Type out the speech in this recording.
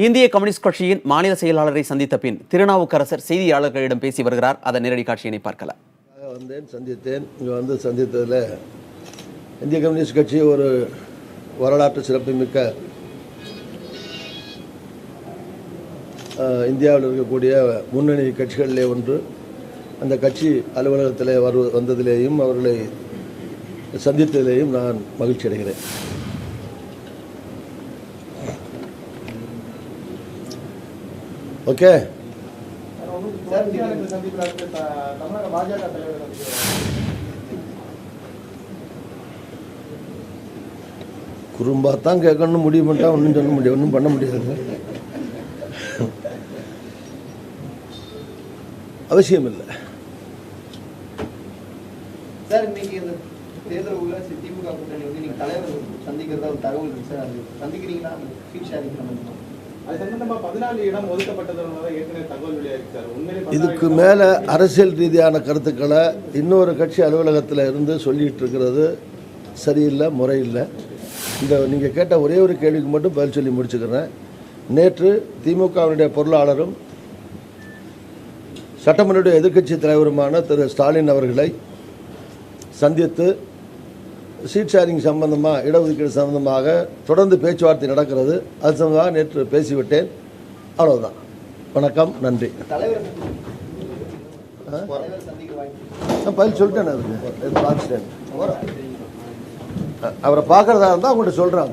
இந்திய கம்யூனிஸ்ட் கட்சியின் மாநில செயலாளரை சந்தித்த பின் திருநாவுக்கரசர் செய்தியாளர்களிடம் பேசி வருகிறார். அதன் நேரடி காட்சியினை பார்க்கலாம். சந்தித்தேன். இங்கே சந்தித்ததில் இந்திய கம்யூனிஸ்ட் கட்சி ஒரு வரலாற்று சிறப்புமிக்க இந்தியாவில் இருக்கக்கூடிய முன்னணி கட்சிகளிலே ஒன்று. அந்த கட்சி அலுவலகத்தில் வந்ததிலேயும் அவர்களை சந்தித்ததிலேயும் நான் மகிழ்ச்சி அடைகிறேன். ஓகே, குறும்பாத்தான் கேட்கணும்னு முடிவு பண்ணிட்டா ஒன்றும் சொல்ல முடியாது, ஒன்றும் பண்ண முடியாது, அவசியம் இல்லை. சார், இன்னைக்கு இந்த தேர்தல் உள்ள திமுக கூட்டணி வந்து நீங்க தலைவர் சந்திக்கிறதா ஒரு தகவல் இருக்கு சார். அது சந்திக்கிறீங்களா? ஃபீட் ஷேரிங் பண்ணுங்க. இதுக்கு மேலே அரசியல் ரீதியான கருத்துக்களை இன்னொரு கட்சி அலுவலகத்தில் இருந்து சொல்லிட்டு இருக்கிறது சரியில்லை, முறையில்லை. இந்த நீங்கள் கேட்ட ஒரே ஒரு கேள்விக்கு மட்டும் பதில் சொல்லி முடிச்சுக்கிறேன். நேற்று திமுகவினுடைய பொருளாளரும் சட்டமன்ற எதிர்க்கட்சி தலைவருமான திரு ஸ்டாலின் அவர்களை சந்தித்து சீட் ஷேரிங் சம்பந்தமாக, இடஒதுக்கீடு சம்பந்தமாக தொடர்ந்து பேச்சுவார்த்தை நடக்கிறது. அது சம்பந்தமாக நேற்று பேசிவிட்டேன். அவ்வளோதான். வணக்கம், நன்றி. நான் பதில் சொல்லிட்டேன். அதுக்கு பார்த்துட்டேன். அவரை பார்க்குறதா இருந்தால் அவங்கள்ட்ட சொல்கிறேன்.